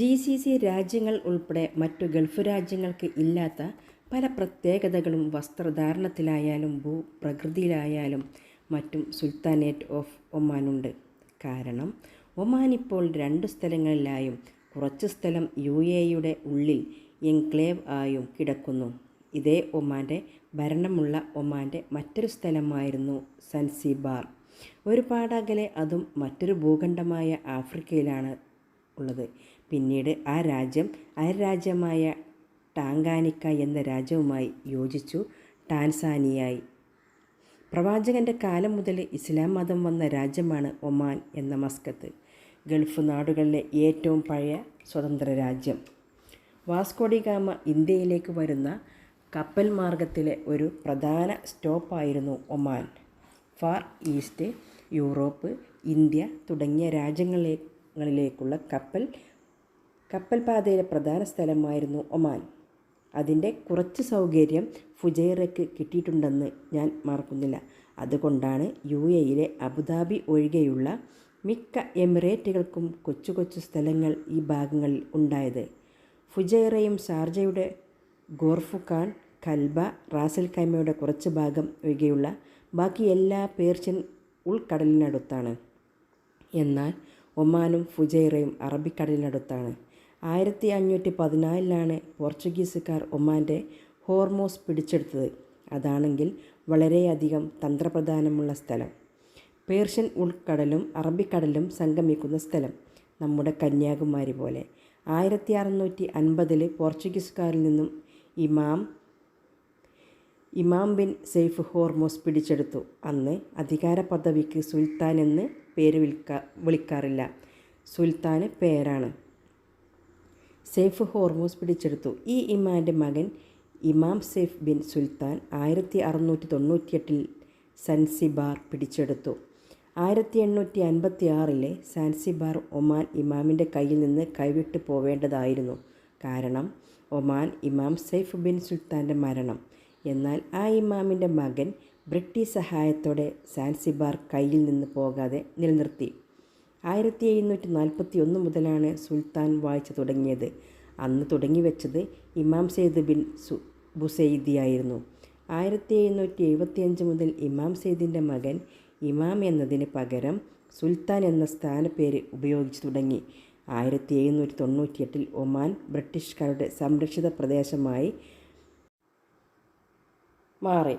GCC രാജ്യങ്ങൾ ഉൾപ്പെടെ മറ്റു ഗൾഫ് രാജ്യങ്ങൾക്ക് ഇല്ലാത്ത പല പ്രത്യേകതകളും വസ്ത്രധാരണത്തിലായാലും ഭൂപ്രകൃതിയിലായാലും മറ്റും സുൽത്താനേറ്റ് ഓഫ് ഒമാനുണ്ട്. കാരണം ഒമാൻ ഇപ്പോൾ 2 സ്ഥലങ്ങളിലായും കുറച്ച് സ്ഥലം UAEയുടെ ഉള്ളിൽ എൻക്ലേവ് ആയും കിടക്കുന്നു. ഇതേ ഒമാൻ്റെ ഭരണമുള്ള ഒമാൻ്റെ മറ്റൊരു സ്ഥലമായിരുന്നു സൻസിബാർ. ഒരുപാടകലെ, അതും മറ്റൊരു ഭൂഖണ്ഡമായ ആഫ്രിക്കയിലാണ് ഉള്ളത്. പിന്നീട് ആ രാജ്യം അയൽരാജ്യമായ ടാങ്കാനിക്ക എന്ന രാജ്യവുമായി യോജിച്ചു ടാൻസാനിയായി. പ്രവാചകൻ്റെ കാലം മുതൽ ഇസ്ലാം മതം വന്ന രാജ്യമാണ് ഒമാൻ എന്ന മസ്കത്ത്. ഗൾഫ് നാടുകളിലെ ഏറ്റവും പഴയ സ്വതന്ത്ര രാജ്യം. വാസ്കോഡിഗാമ ഇന്ത്യയിലേക്ക് വരുന്ന കപ്പൽ മാർഗത്തിലെ ഒരു പ്രധാന സ്റ്റോപ്പായിരുന്നു Oman. Far east, Europe, India തുടങ്ങിയ രാജ്യങ്ങളിലേക്കുള്ള കപ്പൽ പാതയിലെ പ്രധാന സ്ഥലമായിരുന്നു ഒമാൻ. അതിൻ്റെ കുറച്ച് സൗകര്യം ഫുജൈറയ്ക്ക് കിട്ടിയിട്ടുണ്ടെന്ന് ഞാൻ മറക്കുന്നില്ല. അതുകൊണ്ടാണ് UAEയിലെ അബുദാബി ഒഴികെയുള്ള മിക്ക എമിറേറ്റുകൾക്കും കൊച്ചു കൊച്ചു സ്ഥലങ്ങൾ ഈ ഭാഗങ്ങളിൽ ഉണ്ടായത്. ഫുജൈറയും ഷാർജയുടെ ഗോർഫുഖാൻ, കൽബ, റാസൽ ഖൈമയുടെ കുറച്ച് ഭാഗം ഒഴികെയുള്ള ബാക്കി എല്ലാ പേർഷ്യൻ ഉൾക്കടലിനടുത്താണ്. എന്നാൽ ഒമാനും ഫുജൈറയും അറബിക്കടലിനടുത്താണ്. 1514 പോർച്ചുഗീസുകാർ ഒമാൻ്റെ ഹോർമോസ് പിടിച്ചെടുത്തത്. അതാണെങ്കിൽ വളരെയധികം തന്ത്രപ്രധാനമുള്ള സ്ഥലം. പേർഷ്യൻ ഉൾക്കടലും അറബിക്കടലും സംഗമിക്കുന്ന സ്ഥലം. നമ്മുടെ കന്യാകുമാരി പോലെ. 1650 പോർച്ചുഗീസുകാരിൽ നിന്നും ഇമാം ബിൻ സെയ്ഫ് ഹോർമോസ് പിടിച്ചെടുത്തു. അന്ന് അധികാര പദവിക്ക് സുൽത്താൻ എന്ന് പേര് വിളിക്കാറില്ല. സുൽത്താന് പേരാണ്. സെയ്ഫ് ഹോർമോസ് പിടിച്ചെടുത്തു. ഈ ഇമാൻ്റെ മകൻ ഇമാം സെയ്ഫ് ബിൻ സുൽത്താൻ 1698 സൻസിബാർ പിടിച്ചെടുത്തു. 1856 സാൻസിബാർ ഒമാൻ ഇമാമിൻ്റെ കയ്യിൽ നിന്ന് കൈവിട്ടു പോവേണ്ടതായിരുന്നു. കാരണം ഒമാൻ ഇമാം സെയ്ഫ് ബിൻ സുൽത്താൻ്റെ മരണം. എന്നാൽ ആ ഇമാമിൻ്റെ മകൻ ബ്രിട്ടീഷ് സഹായത്തോടെ സാൻസിബാർ കയ്യിൽ നിന്ന് പോകാതെ നിലനിർത്തി. 1741 മുതലാണ് സുൽത്താൻ വാഴ്ച തുടങ്ങിയത്. അന്ന് തുടങ്ങിവെച്ചത് ഇമാം സെയ്ദ് ബിൻ ബുസൈദിയായിരുന്നു. 1775 മുതൽ ഇമാം സെയ്ദിൻ്റെ മകൻ ഇമാം എന്നതിന് പകരം സുൽത്താൻ എന്ന സ്ഥാനപ്പേര് ഉപയോഗിച്ചു തുടങ്ങി. 1798 ഒമാൻ ബ്രിട്ടീഷുകാരുടെ സംരക്ഷിത പ്രദേശമായി മാറി.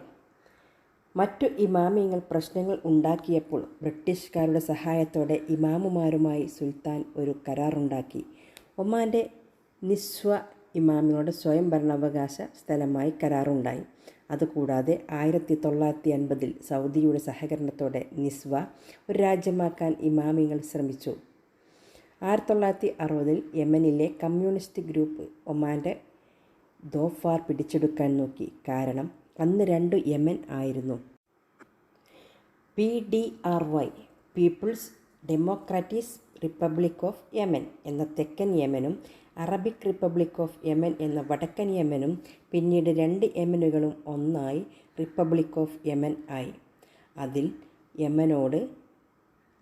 മറ്റു ഇമാമിയങ്ങൾ പ്രശ്നങ്ങൾ ഉണ്ടാക്കിയപ്പോൾ ബ്രിട്ടീഷുകാരുടെ സഹായത്തോടെ ഇമാമുമാരുമായി സുൽത്താൻ ഒരു കരാറുണ്ടാക്കി. ഒമാൻ്റെ നിസ്വ ഇമാമിനോട് സ്വയം ഭരണാവകാശ സ്ഥലമായി കരാറുണ്ടായി. അതുകൂടാതെ 1950 സൗദിയുടെ സഹകരണത്തോടെ നിസ്വ ഒരു രാജ്യമാക്കാൻ ഇമാമിയങ്ങൾ ശ്രമിച്ചു. 1960 യമനിലെ കമ്മ്യൂണിസ്റ്റ് ഗ്രൂപ്പ് ഒമാൻ്റെ ദോഫാർ പിടിച്ചെടുക്കാൻ നോക്കി. കാരണം അന്ന് 2 യമൻ ആയിരുന്നു. PDRY people's democratic republic of Yemen എന്ന തെക്കൻ യമനും അറബിക് റിപ്പബ്ലിക് ഓഫ് യമൻ എന്ന വടക്കൻ യമനും പിന്നീട് 2 യമനുകളും ഒന്നായി റിപ്പബ്ലിക് ഓഫ് യമൻ ആയി.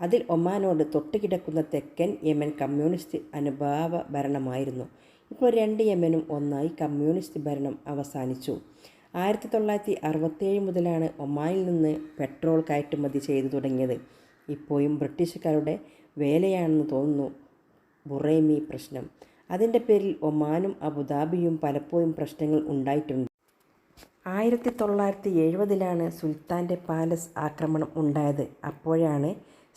അതിൽ ഒമാനോട് തൊട്ടുകിടക്കുന്ന തെക്കൻ യമൻ കമ്മ്യൂണിസ്റ്റ് അനുഭാവ ഭരണമായിരുന്നു. ഇപ്പോൾ 2 യമനും ഒന്നായി കമ്മ്യൂണിസ്റ്റ് ഭരണം അവസാനിച്ചു. 1967 മുതലാണ് ഒമാനിൽ നിന്ന് പെട്രോൾ കയറ്റുമതി ചെയ്തു തുടങ്ങിയത്. ഇപ്പോഴും ബ്രിട്ടീഷുകാരുടെ വേലയാണെന്ന് തോന്നുന്നു ബുറൈമി പ്രശ്നം. അതിൻ്റെ പേരിൽ ഒമാനും അബുദാബിയും പലപ്പോഴും പ്രശ്നങ്ങൾ ഉണ്ടായിട്ടുണ്ട്. 1970 സുൽത്താൻ്റെ പാലസ് ആക്രമണം ഉണ്ടായത്. അപ്പോഴാണ്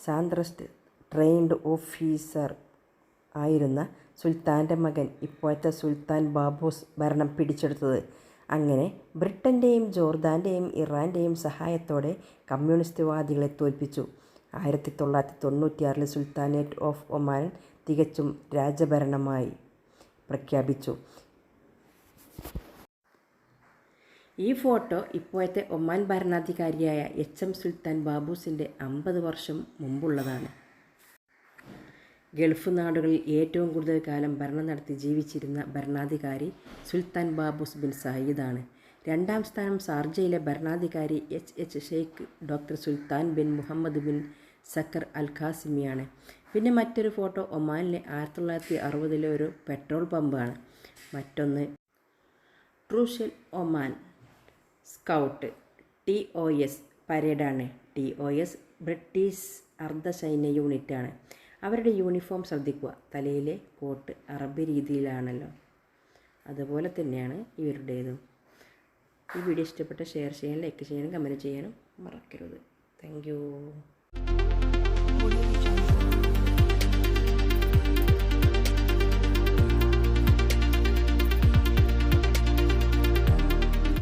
സാന്ത്രസ്റ്റ് ട്രെയിൻഡ് ഓഫീസർ ആയിരുന്ന സുൽത്താൻ്റെ മകൻ ഇപ്പോഴത്തെ സുൽത്താൻ ബാബൂസ് ഭരണം പിടിച്ചെടുത്തത്. അങ്ങനെ ബ്രിട്ടൻ്റെയും ജോർദാൻ്റെയും ഇറാൻ്റെയും സഹായത്തോടെ കമ്മ്യൂണിസ്റ്റ് വാദികളെ തോൽപ്പിച്ചു. 1996 സുൽത്താനേറ്റ് ഓഫ് ഒമാൻ തികച്ചും രാജഭരണമായി പ്രഖ്യാപിച്ചു. ഈ ഫോട്ടോ ഇപ്പോഴത്തെ ഒമാൻ ഭരണാധികാരിയായ HM സുൽത്താൻ ബാബൂസിൻ്റെ 50 വർഷം മുമ്പുള്ളതാണ്. ഗൾഫ് നാടുകളിൽ ഏറ്റവും കൂടുതൽ കാലം ഭരണം നടത്തി ജീവിച്ചിരുന്ന ഭരണാധികാരി സുൽത്താൻ ബാബൂസ് ബിൻ സയ്യിദാണ്. 2ാം സ്ഥാനം ഷാർജയിലെ ഭരണാധികാരി HH Sheikh doctor Sultan bin Muhammad bin Saqr Al ഖാസിമിയാണ്. പിന്നെ മറ്റൊരു ഫോട്ടോ ഒമാനിലെ 1960 ഒരു പെട്രോൾ പമ്പാണ്. മറ്റൊന്ന് ട്രൂഷൽ ഒമാൻ സ്കൗട്ട് TOS പരേഡാണ്. TOS ബ്രിട്ടീഷ് അർദ്ധസൈന്യ യൂണിറ്റാണ്. അവരുടെ യൂണിഫോം ശ്രദ്ധിക്കുക, തലയിലെ കോട്ട് അറബി രീതിയിലാണല്ലോ, അതുപോലെ തന്നെയാണ് ഇവരുടേതും. ഈ വീഡിയോ ഇഷ്ടപ്പെട്ട ഷെയർ ചെയ്യാനും ലൈക്ക് ചെയ്യാനും കമൻറ്റ് ചെയ്യാനും മറക്കരുത്. Thank you.